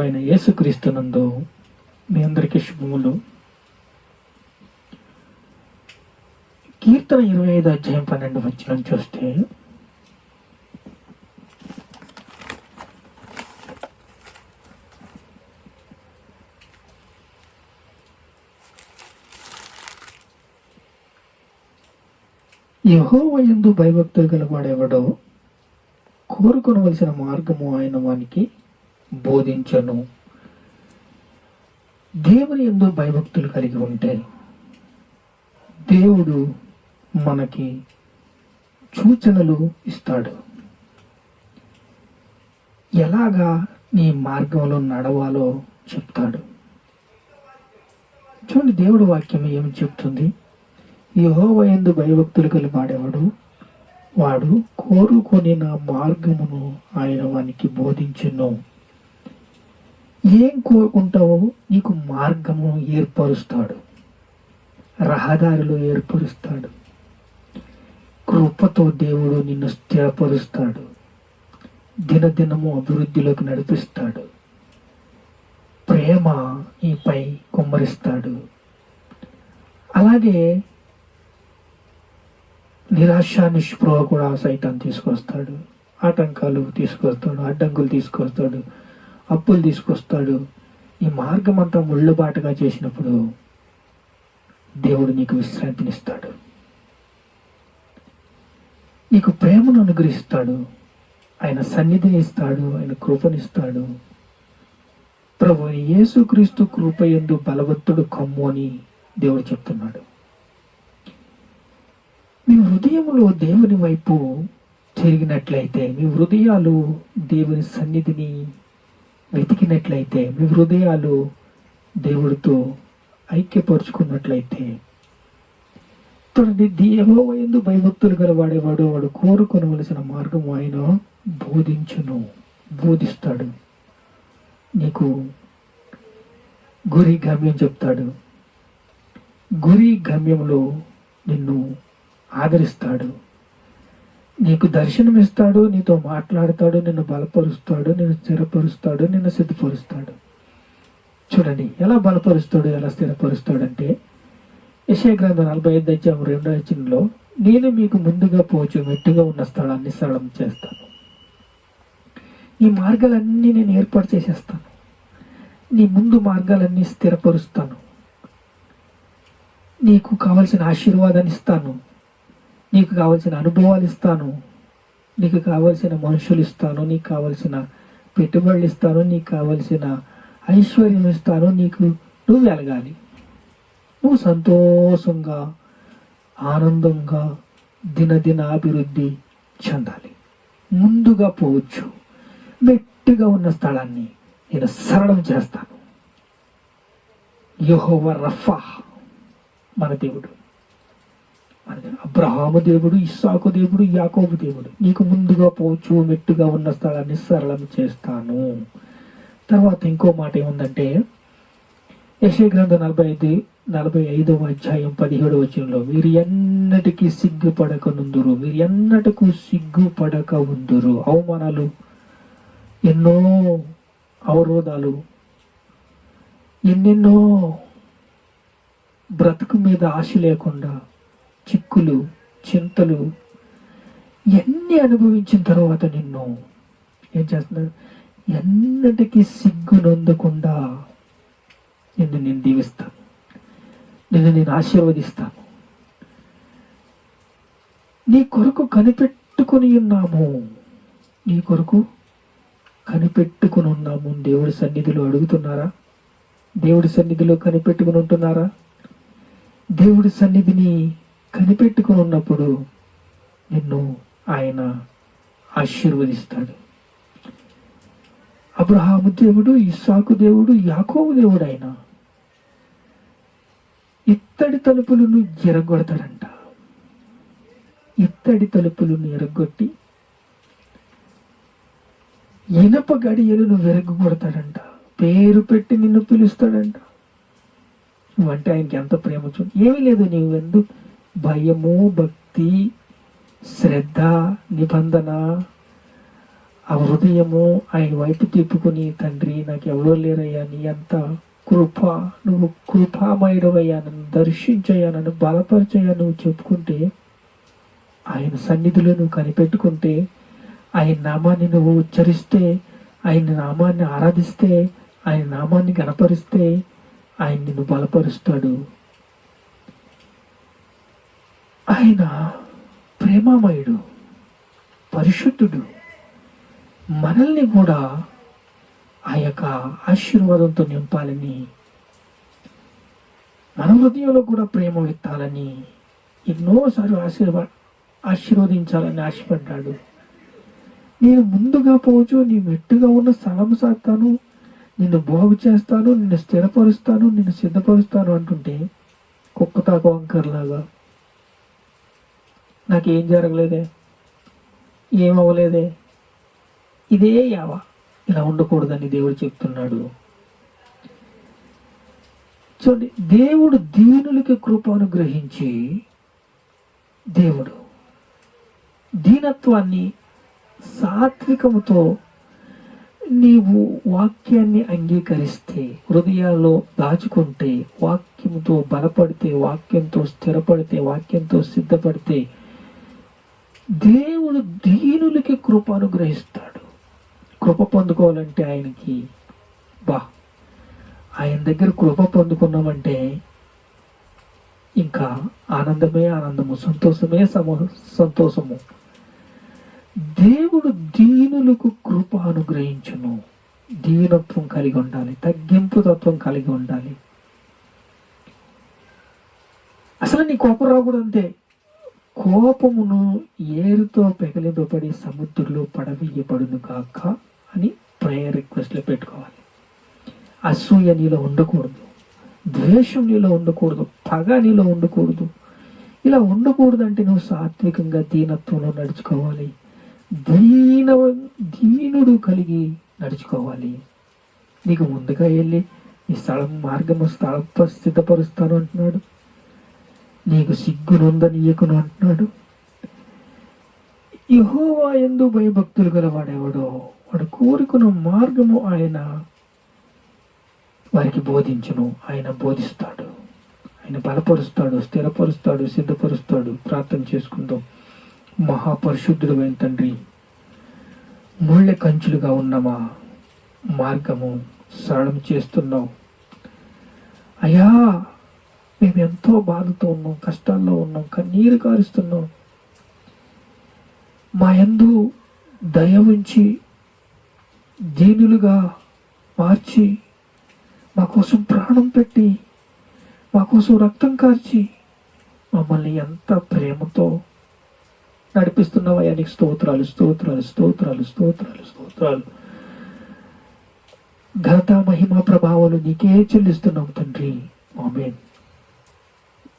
ఆయన యేసుక్రీస్తునందు మీ అందరికీ శుభములు. కీర్తన 25:12 చూస్తే, యెహోవా యందు భయభక్తులు గలవాడెవడో కోరుకొనవలసిన మార్గము ఆయన వానికి బోధించను. దేవుని యందు భయభక్తులు కలిగి ఉంటే దేవుడు మనకి సూచనలు ఇస్తాడు. ఎలాగా నీ మార్గంలో నడవాలో చెప్తాడు. చూడండి, దేవుడు వాక్యం ఏమి చెప్తుంది? యెహోవా యందు భయభక్తులు కలివాడెవడు వాడు కోరుకొని నా మార్గమును ఆయన వానికి బోధించును. ఏం కోరుకుంటావో నీకు మార్గము ఏర్పరుస్తాడు, రహదారులు ఏర్పరుస్తాడు. కృపతో దేవుడు నిన్ను స్థిరపరుస్తాడు, దినదినము అభివృద్ధిలోకి నడిపిస్తాడు, ప్రేమ నీపై కుమ్మరిస్తాడు. అలాగే నిరాశ నిస్పృహ కూడా సైతం తీసుకొస్తాడు, ఆటంకాలు తీసుకొస్తాడు, అడ్డంకులు తీసుకొస్తాడు, అప్పులు తీసుకొస్తాడు. ఈ మార్గం అంతా ముళ్ళుబాటుగా చేసినప్పుడు దేవుడు నీకు విశ్రాంతినిస్తాడు, నీకు ప్రేమను అనుగ్రహిస్తాడు, ఆయన సన్నిధిని ఇస్తాడు, ఆయన కృపనిస్తాడు. ప్రభు యేసుక్రీస్తు కృప యందు బలవంతుడు కమ్ము అని దేవుడు చెప్తున్నాడు. మీ హృదయములో దేవుని వైపు తిరిగినట్లయితే, మీ హృదయాలు దేవుని సన్నిధిని వెతికినట్లయితే, మీ హృదయాలు దేవుడితో ఐక్యపరుచుకున్నట్లయితే, యెహోవా యందు భయభక్తులు గలవాడేవాడు వాడు కోరుకొనవలసిన మార్గం ఆయన బోధిస్తాడు. నీకు గురి గమ్యం చెప్తాడు, గురి గమ్యంలో నిన్ను ఆదరిస్తాడు, నీకు దర్శనమిస్తాడు, నీతో మాట్లాడతాడు, నిన్ను బలపరుస్తాడు, నిన్ను స్థిరపరుస్తాడు, నిన్ను సిద్ధపరుస్తాడు. చూడండి ఎలా బలపరుస్తాడు, ఎలా స్థిరపరుస్తాడంటే, యెషయా గ్రంథం 45:2 నేను మీకు ముందుగా పోచు మెట్టుగా ఉన్న స్థలాన్ని సరళం చేస్తాను. ఈ మార్గాలన్నీ నేను ఏర్పాటు చేసేస్తాను, నీ ముందు మార్గాలన్నీ స్థిరపరుస్తాను, నీకు కావలసిన ఆశీర్వాదాన్ని ఇస్తాను, నీకు కావలసిన అనుభవాలు ఇస్తాను, నీకు కావలసిన మనుషులు ఇస్తాను, నీకు కావలసిన పెట్టుబడులు ఇస్తాను, నీకు కావలసిన ఐశ్వర్యం ఇస్తాను. నువ్వు వెలగాలి, నువ్వు సంతోషంగా ఆనందంగా దినదిన అభివృద్ధి చెందాలి. ముందుగా పోవచ్చు, మెట్టుగా ఉన్న స్థలాన్ని నేను సరళం చేస్తాను. యెహోవా రఫా మన దేవుడు, అబ్రహాము దేవుడు, ఇస్సాకు దేవుడు, యాకోబు దేవుడు. నీకు ముందుగా పోవచ్చు, మెట్టుగా ఉన్న స్థలాన్ని సరళం చేస్తాను. తర్వాత ఇంకో మాట ఏముందంటే, యెషయా గ్రంథం 45:17 మీరు ఎన్నటికీ సిగ్గుపడక ఉందురు. అవమానాలు, ఎన్నో అవరోధాలు, ఎన్నెన్నో బ్రతుకు మీద ఆశ లేకుండా చిక్కులు, చింతలు ఎన్ని అనుభవించిన తర్వాత నిన్ను ఏం చేస్తున్నాడు? ఎన్నటికీ సిగ్గు నొందకుండా నిన్ను నేను దీవిస్తాను, నిన్ను నేను ఆశీర్వదిస్తాను. నీ కొరకు కనిపెట్టుకుని ఉన్నాము, దేవుడి సన్నిధిలో అడుగుతున్నారా? దేవుడి సన్నిధిలో కనిపెట్టుకుని ఉంటున్నారా? దేవుడి సన్నిధిని కనిపెట్టుకుని ఉన్నప్పుడు నిన్ను ఆయన ఆశీర్వదిస్తాడు. అబ్రహాము దేవుడు, ఇస్సాకు దేవుడు, యాకోబు దేవుడు. ఆయన ఇత్తడి తలుపులను ఎరగొడతాడంట. ఇత్తడి తలుపులను ఎరగొట్టి ఇనప గడియలను విరగొడతాడంట. పేరు పెట్టి నిన్ను పిలుస్తాడంట. నువ్వంటే ఆయనకి ఎంత ప్రేమ చూడు. ఏమీ లేదు, నీవు ఎందుకు భయము, భక్తి, శ్రద్ధ, నిబంధన, ఆ హృదయము ఆయన వైపు తిప్పుకుని, తండ్రి నాకు ఎవరో లేరయ్యా, నీ అంత కృప, నువ్వు కృపామయుడవయ్యా, నన్ను దర్శించయ్యా, నన్ను బలపరచయ్యా నువ్వు చెప్పుకుంటే, ఆయన సన్నిధిలో నువ్వు కనిపెట్టుకుంటే, ఆయన నామాన్ని నువ్వు ఉచ్చరిస్తే, ఆయన నామాన్ని ఆరాధిస్తే, ఆయన నామాన్ని గణపరిస్తే, ఆయన నిన్ను బలపరుస్తాడు. ఆయన ప్రేమామయుడు, పరిశుద్ధుడు. మనల్ని కూడా ఆ యొక్క ఆశీర్వాదంతో నింపాలని, మన హృదయంలో కూడా ప్రేమ విత్తాలని, ఎన్నోసార్లు ఆశీర్వదించాలని ఆశపడ్డాడు. నేను ముందుగా పోవచ్చు, నీ మెట్టుగా ఉన్న స్థలం సాస్తాను, నిన్ను బాగు చేస్తాను, నిన్ను స్థిరపరుస్తాను, నిన్ను సిద్ధపరుస్తాను అంటుంటే, కుక్కతాకు వంకర్లాగా నాకేం జరగలేదే, ఏమవ్వలేదే, ఇదే యావా, ఇలా ఉండకూడదని దేవుడు చెప్తున్నాడు. చూడండి, దేవుడు దీనులకి కృప అనుగ్రహించి, దేవుడు దీనత్వాన్ని సాత్వికముతో నీవు వాక్యాన్ని అంగీకరిస్తే, హృదయాల్లో దాచుకుంటే, వాక్యంతో బలపడితే, వాక్యంతో స్థిరపడితే, వాక్యంతో సిద్ధపడితే, దేవుడు దీనులకి కృప అనుగ్రహిస్తాడు. కృప పొందుకోవాలంటే ఆయనకి ఆయన దగ్గర కృప పొందుకున్నామంటే ఇంకా ఆనందమే ఆనందము, సంతోషమే సంతోషము. దేవుడు దీనులకు కృప అనుగ్రహించును. దీనత్వం కలిగి ఉండాలి, తగ్గింపు తత్వం కలిగి ఉండాలి. అసలు నీ కోపం రాకూడదు అంతే. కోపమును ఏరుతో పెకలింపబడి సముద్రంలో పడవేయబడును కాక అని ప్రేయర్ రిక్వెస్ట్లో పెట్టుకోవాలి. అసూయ నీలో ఉండకూడదు, ద్వేషం నీలో ఉండకూడదు, పగ నీలో ఉండకూడదు. ఇలా ఉండకూడదు అంటే నువ్వు సాత్వికంగా దీనత్వంలో నడుచుకోవాలి, దీనుడు కలిగి నడుచుకోవాలి. నీకు ముందుగా వెళ్ళి ఈ మార్గము సిద్ధపరుస్తాను అంటున్నాడు. నీకు సిగ్గునుందనీయకును అంటున్నాడు. యెహోవా యందు భయభక్తులు గలవాడెవడో వాడు కోరుకున్న మార్గము ఆయన వారికి బోధించును. ఆయన బోధిస్తాడు, ఆయన బలపరుస్తాడు, స్థిరపరుస్తాడు, సిద్ధపరుస్తాడు. ప్రార్థన చేసుకుందాం. మహాపరిశుద్ధుడైన తండ్రి, ముళ్ళ కంచులుగా ఉన్న మా మార్గము సరళం చేస్తున్నావు అయ్యా. మేము ఎంతో బాధతో ఉన్నాం, కష్టాల్లో ఉన్నాం, కన్నీరు కారుస్తున్నాం. మా యందు దయ ఉంచి దీనులుగా మార్చి, మా కోసం ప్రాణం పెట్టి, మా కోసం రక్తం కార్చి మమ్మల్ని ఎంత ప్రేమతో నడిపిస్తున్నావయ్యా. నీకు స్తోత్రాలు, స్తోత్రాలు, స్తోత్రాలు, స్తోత్రాలు, స్తోత్రాలు. ఘనత, మహిమ, ప్రభావాలు నీకే చెల్లిస్తున్నాం తండ్రి. ఆమేన్.